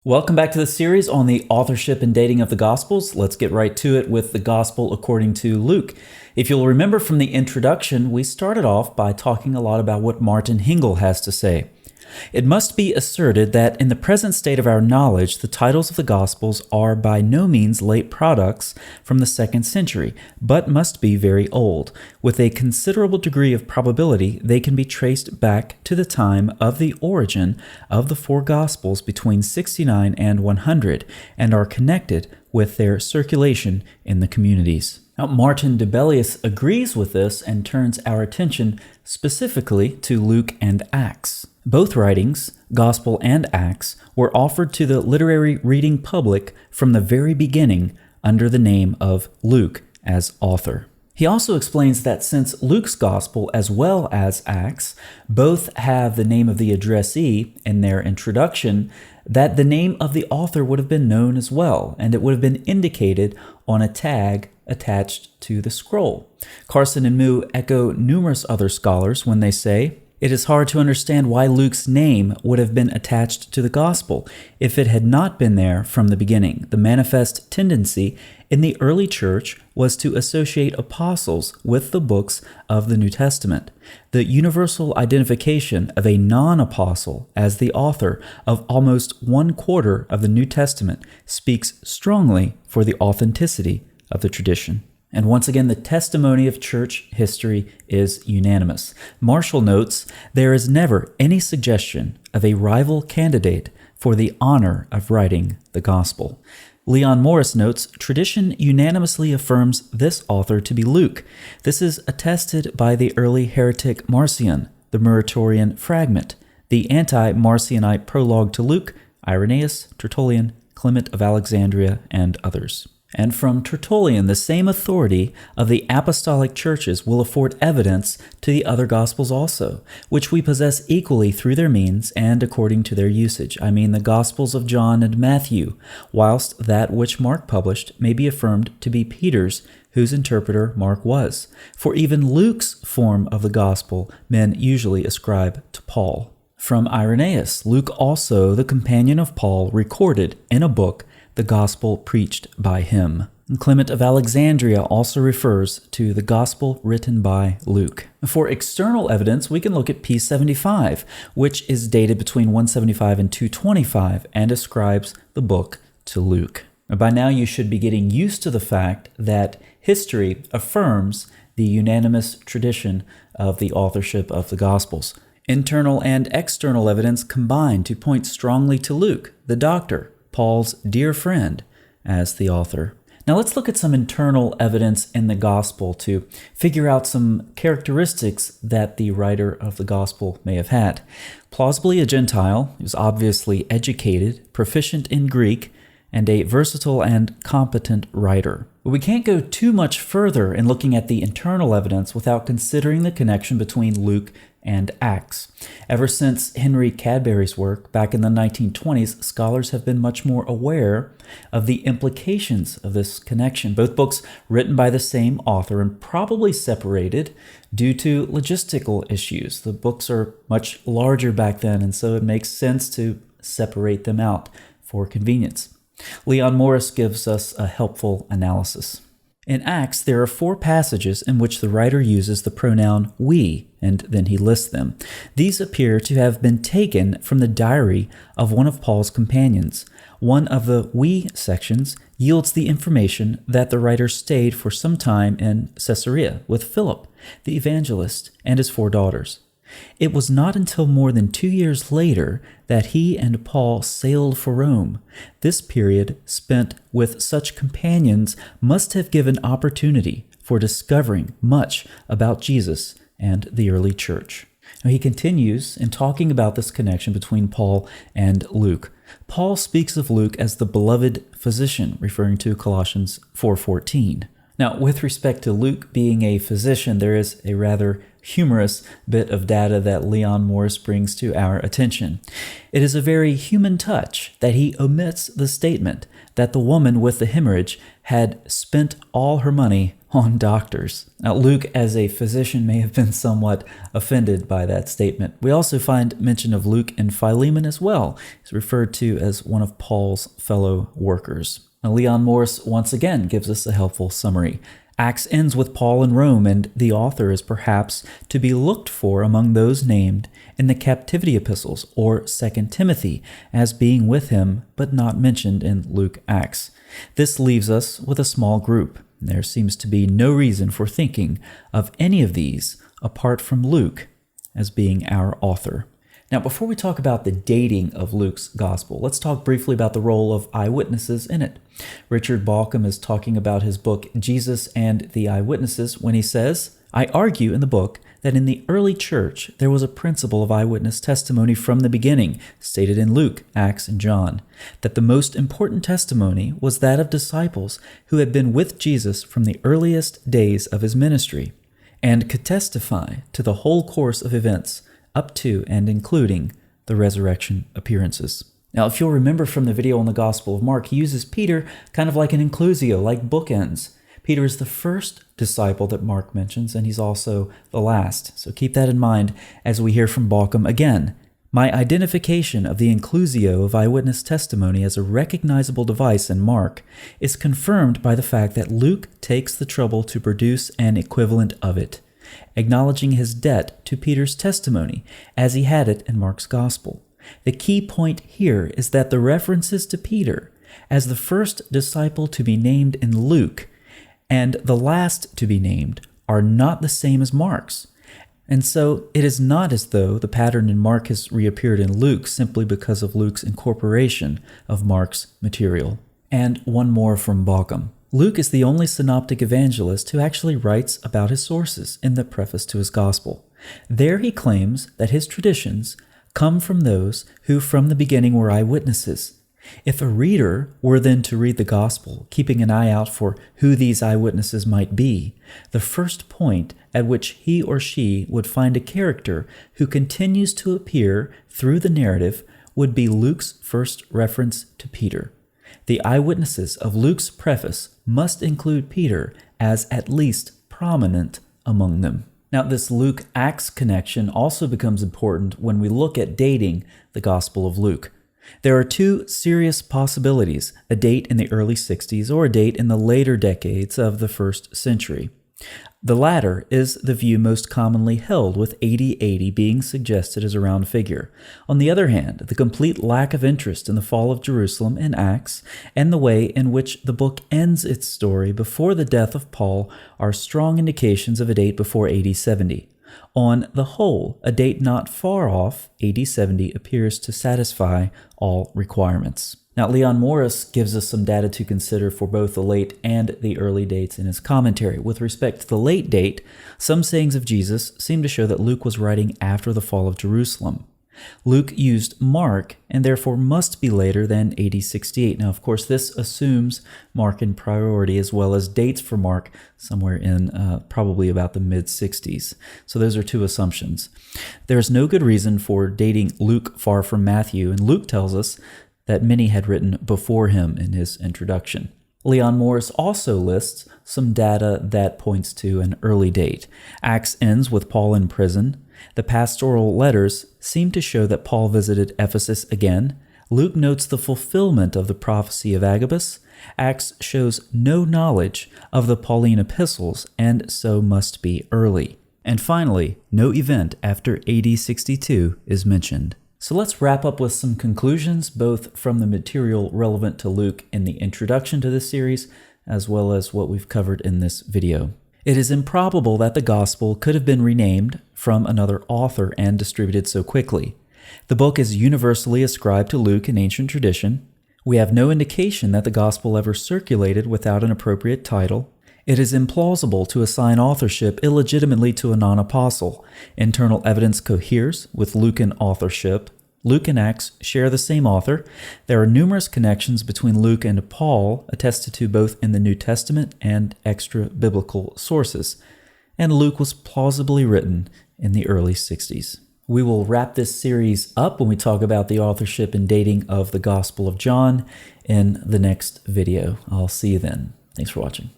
Welcome back to the series on the authorship and dating of the Gospels. Let's get right to it with the Gospel according to Luke. If you'll remember from the introduction, we started off by talking a lot about what Martin Hingel has to say. It must be asserted that in the present state of our knowledge, the titles of the Gospels are by no means late products from the 2nd century, but must be very old. With a considerable degree of probability, they can be traced back to the time of the origin of the 4 Gospels between 69 and 100, and are connected with their circulation in the communities. Now, Martin Debellius agrees with this and turns our attention specifically to Luke and Acts. Both writings, Gospel and Acts, were offered to the literary reading public from the very beginning under the name of Luke as author. He also explains that since Luke's Gospel as well as Acts both have the name of the addressee in their introduction, that the name of the author would have been known as well, and it would have been indicated on a tag attached to the scroll. Carson and Moo echo numerous other scholars when they say, "It is hard to understand why Luke's name would have been attached to the Gospel if it had not been there from the beginning. The manifest tendency in the early church was to associate apostles with the books of the New Testament. The universal identification of a non-apostle as the author of almost 1/4 of the New Testament speaks strongly for the authenticity of the tradition." And once again, the testimony of church history is unanimous. Marshall notes, "There is never any suggestion of a rival candidate for the honor of writing the gospel." Leon Morris notes, "Tradition unanimously affirms this author to be Luke. This is attested by the early heretic Marcion, the Muratorian fragment, the anti-Marcionite prologue to Luke, Irenaeus, Tertullian, Clement of Alexandria, and others." And from Tertullian, the same authority of the apostolic churches will afford evidence to the other Gospels also, which we possess equally through their means and according to their usage. I mean the Gospels of John and Matthew, whilst that which Mark published may be affirmed to be Peter's, whose interpreter Mark was. For even Luke's form of the Gospel men usually ascribe to Paul. From Irenaeus, Luke also, the companion of Paul, recorded in a book the gospel preached by him. And Clement of Alexandria also refers to the gospel written by Luke. For external evidence, we can look at P75, which is dated between 175 and 225 and ascribes the book to Luke. By now, you should be getting used to the fact that history affirms the unanimous tradition of the authorship of the Gospels. Internal and external evidence combine to point strongly to Luke, the doctor, Paul's dear friend, as the author. Now let's look at some internal evidence in the gospel to figure out some characteristics that the writer of the gospel may have had. Plausibly a Gentile, he was obviously educated, proficient in Greek, and a versatile and competent writer. But we can't go too much further in looking at the internal evidence without considering the connection between Luke and Acts. Ever since Henry Cadbury's work back in the 1920s, scholars have been much more aware of the implications of this connection. Both books written by the same author and probably separated due to logistical issues. The books are much larger back then, and so it makes sense to separate them out for convenience. Leon Morris gives us a helpful analysis. In Acts, there are 4 passages in which the writer uses the pronoun we, and then he lists them. These appear to have been taken from the diary of one of Paul's companions. One of the we sections yields the information that the writer stayed for some time in Caesarea with Philip, the evangelist, and his 4 daughters. It was not until more than 2 years later that he and Paul sailed for Rome. This period spent with such companions must have given opportunity for discovering much about Jesus and the early church. Now, he continues in talking about this connection between Paul and Luke. Paul speaks of Luke as the beloved physician, referring to Colossians 4:14. Now, with respect to Luke being a physician, there is a rather humorous bit of data that Leon Morris brings to our attention. It is a very human touch that he omits the statement that the woman with the hemorrhage had spent all her money on doctors. Now, Luke, as a physician, may have been somewhat offended by that statement. We also find mention of Luke in Philemon as well. He's referred to as one of Paul's fellow workers. Now, Leon Morris once again gives us a helpful summary. Acts ends with Paul in Rome, and the author is perhaps to be looked for among those named in the captivity epistles, or 2 Timothy, as being with him, but not mentioned in Luke Acts. This leaves us with a small group. There seems to be no reason for thinking of any of these apart from Luke as being our author. Now, before we talk about the dating of Luke's gospel, let's talk briefly about the role of eyewitnesses in it. Richard Bauckham is talking about his book, Jesus and the Eyewitnesses, when he says, "I argue in the book that in the early church there was a principle of eyewitness testimony from the beginning, stated in Luke, Acts, and John, that the most important testimony was that of disciples who had been with Jesus from the earliest days of his ministry, and could testify to the whole course of events, up to and including the resurrection appearances." Now, if you'll remember from the video on the Gospel of Mark, he uses Peter kind of like an inclusio, like bookends. Peter is the first disciple that Mark mentions, and he's also the last. So keep that in mind as we hear from Bauckham again. My identification of the inclusio of eyewitness testimony as a recognizable device in Mark is confirmed by the fact that Luke takes the trouble to produce an equivalent of it, acknowledging his debt to Peter's testimony as he had it in Mark's Gospel. The key point here is that the references to Peter as the first disciple to be named in Luke and the last to be named are not the same as Mark's. And so it is not as though the pattern in Mark has reappeared in Luke simply because of Luke's incorporation of Mark's material. And one more from Bauckham. Luke is the only synoptic evangelist who actually writes about his sources in the preface to his gospel. There he claims that his traditions come from those who from the beginning were eyewitnesses. If a reader were then to read the gospel, keeping an eye out for who these eyewitnesses might be, the first point at which he or she would find a character who continues to appear through the narrative would be Luke's first reference to Peter. The eyewitnesses of Luke's preface must include Peter as at least prominent among them. Now, this Luke-Acts connection also becomes important when we look at dating the Gospel of Luke. There are two serious possibilities, a date in the early 60s or a date in the later decades of the first century. The latter is the view most commonly held, with AD being suggested as a round figure. On the other hand, the complete lack of interest in the fall of Jerusalem in Acts and the way in which the book ends its story before the death of Paul are strong indications of a date before AD 70. On the whole, a date not far off, AD 70, appears to satisfy all requirements. Now, Leon Morris gives us some data to consider for both the late and the early dates in his commentary. With respect to the late date, some sayings of Jesus seem to show that Luke was writing after the fall of Jerusalem. Luke used Mark and therefore must be later than AD 68. Now, of course, this assumes Mark in priority as well as dates for Mark somewhere in probably about the mid-60s. So those are two assumptions. There's no good reason for dating Luke far from Matthew, and Luke tells us that many had written before him in his introduction. Leon Morris also lists some data that points to an early date. Acts ends with Paul in prison. The pastoral letters seem to show that Paul visited Ephesus again. Luke notes the fulfillment of the prophecy of Agabus. Acts shows no knowledge of the Pauline epistles, and so must be early. And finally, no event after AD 62 is mentioned. So let's wrap up with some conclusions, both from the material relevant to Luke in the introduction to this series, as well as what we've covered in this video. It is improbable that the Gospel could have been renamed from another author and distributed so quickly. The book is universally ascribed to Luke in ancient tradition. We have no indication that the Gospel ever circulated without an appropriate title. It is implausible to assign authorship illegitimately to a non-apostle. Internal evidence coheres with Lucan authorship. Luke and Acts share the same author. There are numerous connections between Luke and Paul, attested to both in the New Testament and extra-biblical sources. And Luke was plausibly written in the early 60s. We will wrap this series up when we talk about the authorship and dating of the Gospel of John in the next video. I'll see you then. Thanks for watching.